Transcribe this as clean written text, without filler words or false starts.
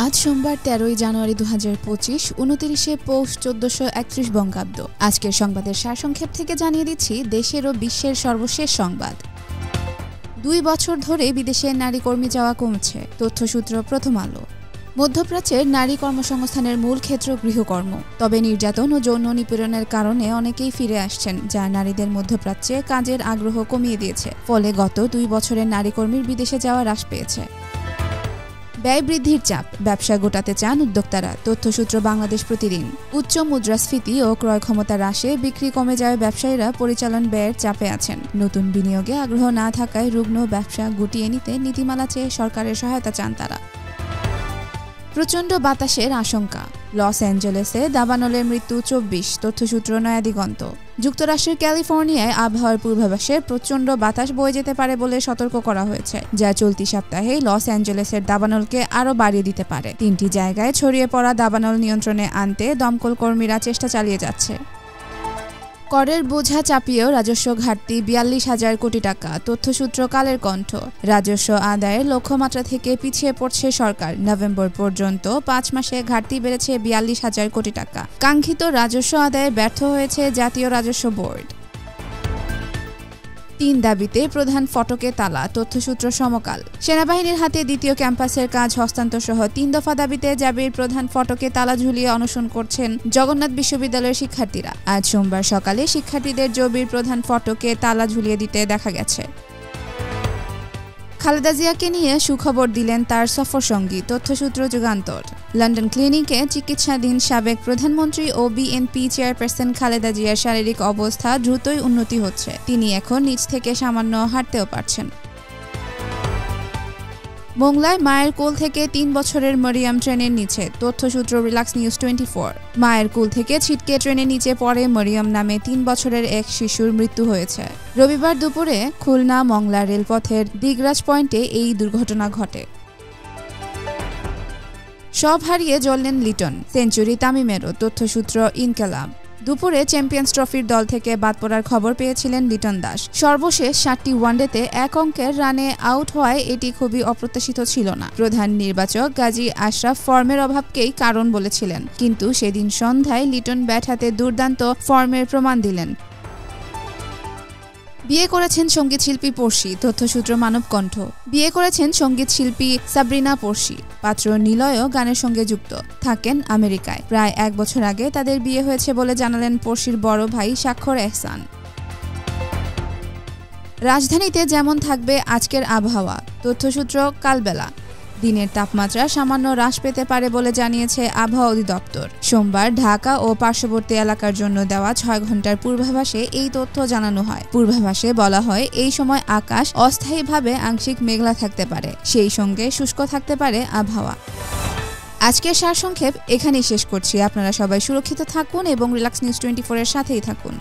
আজ সোমবার ১৩ জানুয়ারি ২০২৫ ২৯ পৌষ ১৪৩১ বঙ্গাব্দ। আজকের সংবাদের সারসংক্ষেপ থেকে জানিয়ে দিচ্ছি দেশের ও বিশ্বের সর্বশেষ সংবাদ। ২ বছর ধরে বিদেশে নারী কর্মী যাওয়া কমছে, তথ্যসূত্র প্রথম আলো। মধ্যপ্রাচ্যের নারী কর্মসংস্থানের মূল ক্ষেত্র গৃহকর্ম। তবে নির্যাতন ও যৌন নিপীড়নের কারণে অনেকেই ফিরে আসছেন, যা নারীদের মধ্যপ্রাচ্যে কাজের আগ্রহ কমিয়ে দিয়েছে। ফলে গত ২ বছরে নারী কর্মীর বিদেশে যাওয়া হ্রাস পেয়েছে। ব্যয় বৃদ্ধির চাপ, ব্যবসা গোটাতে চান উদ্যোক্তারা, তথ্যসূত্র বাংলাদেশ প্রতিদিন। উচ্চ মুদ্রাস্ফীতি ও ক্রয় ক্ষমতা হ্রাসে বিক্রি কমে যাওয়ায় ব্যবসায়ীরা পরিচালন ব্যয়ের চাপে আছেন। নতুন বিনিয়োগে আগ্রহ না থাকায় রুগ্ন ব্যবসা গুটিয়ে নিতে নীতিমালা চেয়ে সরকারের সহায়তা চান তারা। প্রচণ্ড বাতাসের আশঙ্কা, লস অ্যাঞ্জেলেসে দাবানলের মৃত্যু ২৪, তথ্যসূত্র নয়াদিগন্ত। যুক্তরাষ্ট্রের ক্যালিফোর্নিয়ায় আবহাওয়ার পূর্বাভাসে প্রচণ্ড বাতাস বয়ে যেতে পারে বলে সতর্ক করা হয়েছে, যা চলতি সপ্তাহে লস অ্যাঞ্জেলেসের দাবানলকে আরও বাড়িয়ে দিতে পারে। ৩টি জায়গায় ছড়িয়ে পড়া দাবানল নিয়ন্ত্রণে আনতে দমকল কর্মীরা চেষ্টা চালিয়ে যাচ্ছে। করের বোঝা চাপিয়েও রাজস্ব ঘাটতি ৪২,০০০ কোটি টাকা, তথ্যসূত্র কালের কণ্ঠ। রাজস্ব আদায়ের লক্ষ্যমাত্রা থেকে পিছিয়ে পড়ছে সরকার। নভেম্বর পর্যন্ত ৫ মাসে ঘাটতি বেড়েছে ৪২,০০০ কোটি টাকা। কাঙ্ক্ষিত রাজস্ব আদায়ে ব্যর্থ হয়েছে জাতীয় রাজস্ব বোর্ড। ৩ দাবিতে প্রধান ফটকে তালা, তথ্যসূত্র সমকাল। সেনাবাহিনীর হাতে দ্বিতীয় ক্যাম্পাসের কাজ হস্তান্তর সহ ৩ দফা দাবিতে জাবির প্রধান ফটকে তালা ঝুলিয়ে অনশন করছেন জগন্নাথ বিশ্ববিদ্যালয়ের শিক্ষার্থীরা। আজ সোমবার সকালে শিক্ষার্থীদের জবির প্রধান ফটকে তালা ঝুলিয়ে দিতে দেখা গেছে। খালেদা জিয়াকে নিয়ে সুখবর দিলেন তার সফরসঙ্গী, তথ্যসূত্র যুগান্তর। লন্ডন ক্লিনিকে চিকিৎসাধীন সাবেক প্রধানমন্ত্রী ও বিএনপি চেয়ারপারসন খালেদা জিয়ার শারীরিক অবস্থা দ্রুতই উন্নতি হচ্ছে। তিনি এখন নিজ থেকে সামান্য হাঁটতেও পারছেন। মোংলায় মায়ের কোল থেকে ৩ বছরের মরিয়ম ট্রেনের নিচে, তথ্যসূত্র রিল্যাক্স নিউজ 24। মায়ের কোল থেকে ছিটকে ট্রেনের নিচে পড়ে মরিয়ম নামে ৩ বছরের এক শিশুর মৃত্যু হয়েছে। রবিবার দুপুরে খুলনা মংলা রেলপথের দিগরাজ পয়েন্টে এই দুর্ঘটনা ঘটে। সব হারিয়ে জ্বললেন লিটন, সেঞ্চুরি তামিমেরও, তথ্যসূত্র ইনকেলাব। দুপুরে চ্যাম্পিয়ন্স ট্রফির দল থেকে বাদ পড়ার খবর পেয়েছিলেন লিটন দাস। সর্বশেষ ৭টি ওয়ানডেতে ১ অঙ্কের রানে আউট হওয়ায় এটি খুবই অপ্রত্যাশিত ছিল না। প্রধান নির্বাচক গাজী আশরাফ ফর্মের অভাবকেই কারণ বলেছিলেন, কিন্তু সেদিন সন্ধ্যায় লিটন ব্যাট হাতে দুর্দান্ত ফর্মের প্রমাণ দিলেন। বিয়ে করেছেন সঙ্গীতশিল্পী পড়শি, তথ্যসূত্র মানবকণ্ঠ। বিয়ে করেছেন সঙ্গীতশিল্পী সাবরিনা পড়শি। পাত্র নিলয়ও গানের সঙ্গে যুক্ত, থাকেন আমেরিকায়। প্রায় ১ বছর আগে তাদের বিয়ে হয়েছে বলে জানালেন পড়শির বড় ভাই স্বাক্ষর এহসান। রাজধানীতে যেমন থাকবে আজকের আবহাওয়া, তথ্যসূত্র কালবেলা। দিনের তাপমাত্রা সামান্য হ্রাস পেতে পারে বলে জানিয়েছে আবহাওয়া অধিদপ্তর। সোমবার ঢাকা ও পার্শ্ববর্তী এলাকার জন্য দেওয়া ৬ ঘন্টার পূর্বাভাসে এই তথ্য জানানো হয়। পূর্বাভাসে বলা হয়, এই সময় আকাশ অস্থায়ীভাবে আংশিক মেঘলা থাকতে পারে, সেই সঙ্গে শুষ্ক থাকতে পারে আবহাওয়া। আজকের সারসংক্ষেপ এখানেই শেষ করছি। আপনারা সবাই সুরক্ষিত থাকুন এবং রিল্যাক্স নিউজ 24 এর সাথেই থাকুন।